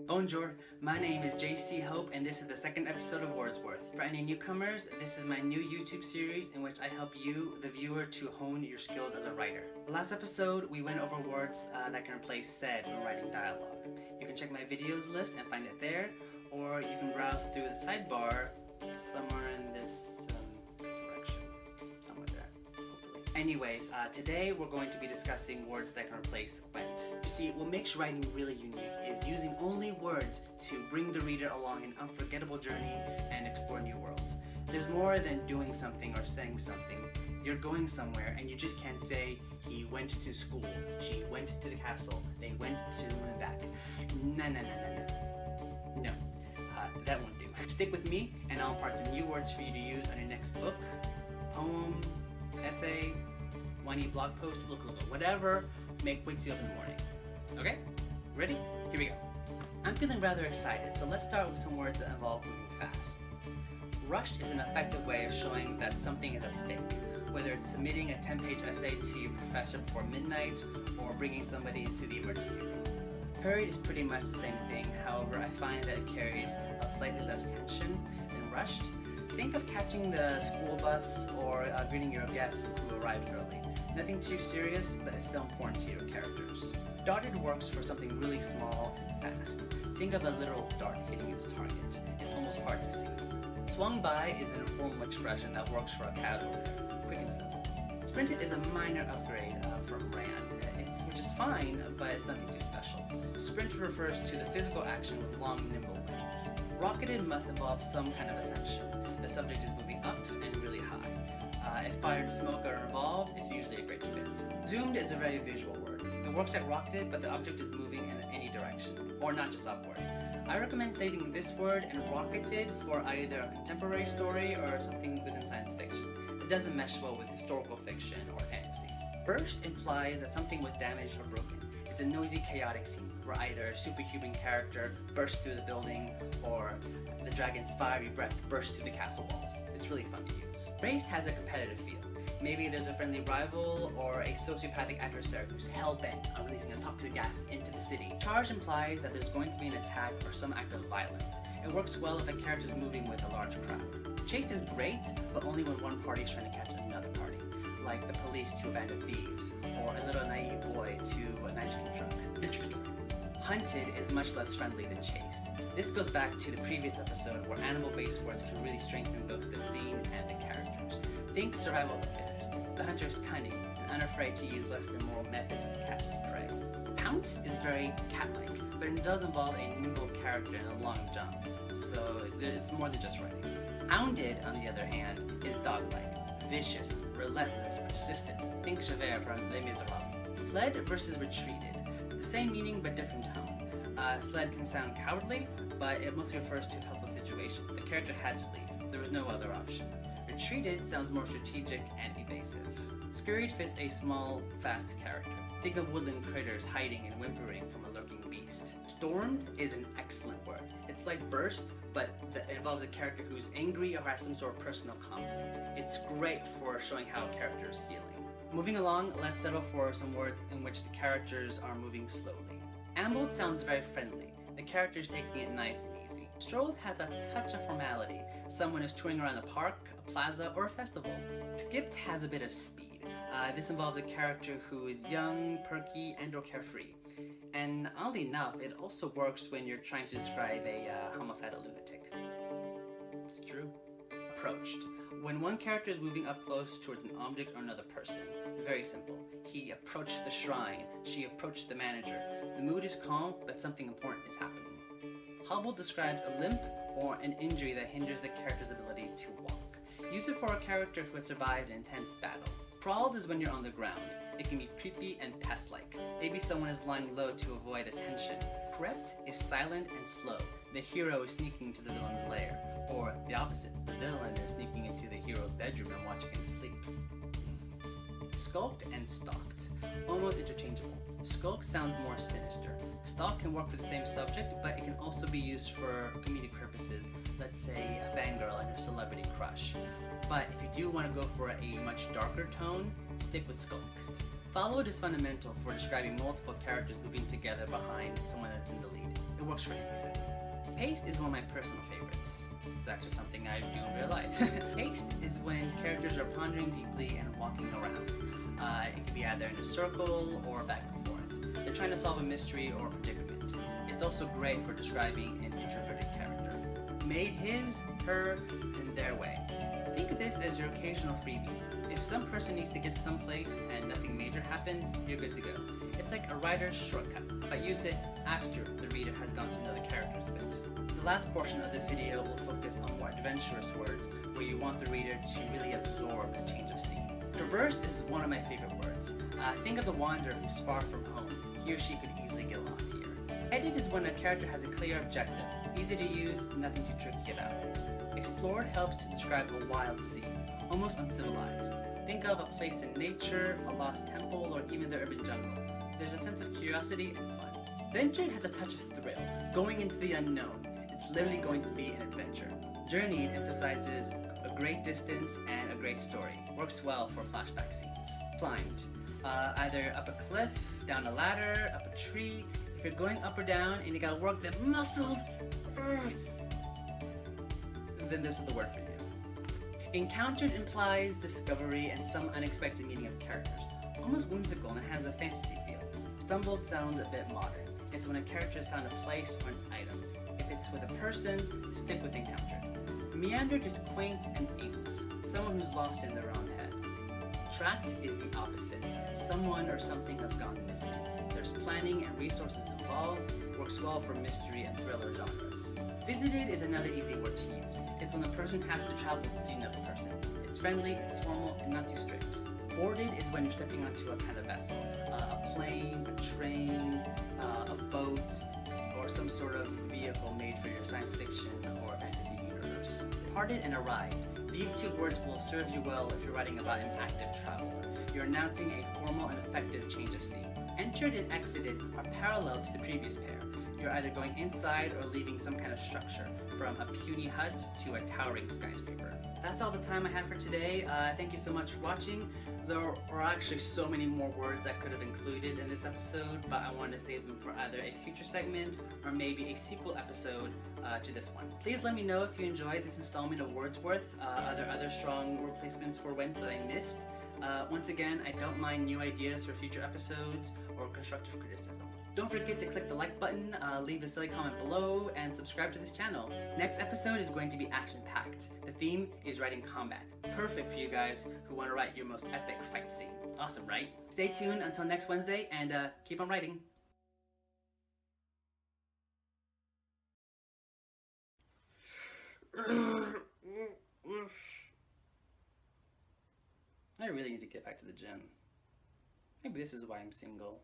Bonjour, my name is JC Hope and this is the second episode of Wordsworth. For any newcomers, this is my new YouTube series in which I help you, the viewer, to hone your skills as a writer. Last episode, we went over words that can replace said when writing dialogue. You can check my videos list and find it there, or you can browse through the sidebar somewhere in this direction. Somewhere there, hopefully. Anyways, today we're going to be discussing words that can replace went. You see, what makes writing really unique is using only words to bring the reader along an unforgettable journey and explore new worlds. There's more than doing something or saying something. You're going somewhere and you just can't say, he went to school, she went to the castle, they went to and back. No, that won't do. Stick with me and I'll impart some new words for you to use on your next book, poem, essay, whiny blog post, look, whatever wakes you up in the morning. Okay? Ready? Here we go. I'm feeling rather excited, so let's start with some words that involve moving fast. Rushed is an effective way of showing that something is at stake, whether it's submitting a 10-page essay to your professor before midnight or bringing somebody into the emergency room. Hurried is pretty much the same thing, however I find that it carries a slightly less tension than rushed. Think of catching the school bus or greeting your guests who arrived early. Nothing too serious, but it's still important to your characters. Darted works for something really small and fast. Think of a literal dart hitting its target. It's almost hard to see. Swung by is an informal expression that works for a casual manner, quick and simple. Sprinted is a minor upgrade from ran, which is fine, but it's nothing too special. Sprint refers to the physical action with long, nimble wings. Rocketed must involve some kind of ascension. The subject is moving up and really high. If fire and smoke are involved, it's usually a great fit. Zoomed is a very visual word. It works like rocketed, but the object is moving in any direction, or not just upward. I recommend saving this word and rocketed for either a contemporary story or something within science fiction. It doesn't mesh well with historical fiction or fantasy. Burst implies that something was damaged or broken. It's a noisy, chaotic scene where either a superhuman character bursts through the building or the dragon's fiery breath bursts through the castle walls. It's really fun to use. Race has a competitive feel. Maybe there's a friendly rival or a sociopathic adversary who's hell-bent on releasing a toxic gas into the city. Charge implies that there's going to be an attack or some act of violence. It works well if a character is moving with a large crowd. Chase is great, but only when one party is trying to catch another party, like the police to a band of thieves, or a little naive boy to an ice cream truck. Hunted is much less friendly than chased. This goes back to the previous episode where animal-based words can really strengthen both the scene and the characters. Think survival of the fittest. The hunter is cunning and unafraid to use less than moral methods to catch his prey. Pounce is very cat-like, but it does involve a nimble character and a long jump, so it's more than just running. Hounded, on the other hand, is dog-like, vicious, relentless, persistent. Think Javert from Les Miserables. Fled versus retreated. The same meaning but different tone. Fled can sound cowardly, but it mostly refers to a helpless situation. The character had to leave. There was no other option. Retreated sounds more strategic and evasive. Scurried fits a small, fast character. Think of woodland critters hiding and whimpering from a lurking beast. Stormed is an excellent word. It's like burst, but it involves a character who's angry or has some sort of personal conflict. It's great for showing how a character is feeling. Moving along, let's settle for some words in which the characters are moving slowly. Ambled sounds very friendly. The character is taking it nice and easy. Strolled has a touch of formality. Someone is touring around a park, a plaza, or a festival. Skipped has a bit of speed. This involves a character who is young, perky, and/or carefree. And oddly enough, it also works when you're trying to describe a homicidal lunatic. It's true. Approached. When one character is moving up close towards an object or another person. Very simple. He approached the shrine. She approached the manager. The mood is calm, but something important is happening. Hobbled describes a limp or an injury that hinders the character's ability to walk. Use it for a character who had survived an intense battle. Crawled is when you're on the ground. It can be creepy and pest-like. Maybe someone is lying low to avoid attention. Crept is silent and slow. The hero is sneaking into the villain's lair. Or the opposite, the villain is sneaking into the hero's bedroom and watching him sleep. Skulked and stalked. Almost interchangeable. Skulk sounds more sinister. Stalk can work for the same subject, but it can also be used for comedic purposes. Let's say a fangirl and her celebrity crush. But if you do want to go for a much darker tone, stick with skulk. Followed is fundamental for describing multiple characters moving together behind someone that's in the lead. It works for any setting. Paced is one of my personal favorites. It's actually something I do in real life. Paced is when characters are pondering deeply and walking around. It can be either in a circle or back and forth. They're trying to solve a mystery or predicament. It's also great for describing an introverted character. Made his, her, and their way. Think of this as your occasional freebie. If some person needs to get someplace and nothing major happens, you're good to go. It's like a writer's shortcut, but use it after the reader has gotten to know the characters a bit. The last portion of this video will focus on more adventurous words, where you want the reader to really absorb a change of scene. Traversed is one of my favorite words. Think of the wanderer who's far from home. He or she could easily get lost here. Headed is when a character has a clear objective, easy to use, nothing too tricky about it. Explored helps to describe a wild scene, almost uncivilized. Think of a place in nature, a lost temple, or even the urban jungle. There's a sense of curiosity and fun. Ventured has a touch of thrill, going into the unknown. It's literally going to be an adventure. Journeyed emphasizes a great distance and a great story. Works well for flashback scenes. Climbed, either up a cliff, down a ladder, up a tree. If you're going up or down and you gotta work the muscles, then this is the word for you. Encountered implies discovery and some unexpected meeting of characters. Almost whimsical and has a fantasy feel. Stumbled sounds a bit modern. It's when a character is found a place or an item. If it's with a person, stick with encountered. Meandered is quaint and aimless, someone who's lost in their own head. Tracked is the opposite. Someone or something has gone missing. There's planning and resources involved, works well for mystery and thriller genres. Visited is another easy word to use. It's when a person has to travel to see another person. It's friendly, it's formal, and not too strict. Boarded is when you're stepping onto a kind of vessel. A plane, a train, a boat, or some sort of vehicle made for your science fiction or fantasy universe. Parted and arrived. These two words will serve you well if you're writing about an active traveler. You're announcing a formal and effective change of scene. Entered and exited are parallel to the previous pair. You're either going inside or leaving some kind of structure, from a puny hut to a towering skyscraper. That's all the time I have for today. Thank you so much for watching. There are actually so many more words I could have included in this episode, but I wanted to save them for either a future segment or maybe a sequel episode to this one. Please let me know if you enjoyed this installment of Wordsworth. Are there other strong word placements for Went that I missed? Once again, I don't mind new ideas for future episodes or constructive criticism. Don't forget to click the like button, leave a silly comment below, and subscribe to this channel. Next episode is going to be action-packed. The theme is writing combat. Perfect for you guys who want to write your most epic fight scene. Awesome, right? Stay tuned until next Wednesday, and keep on writing. I really need to get back to the gym. Maybe this is why I'm single.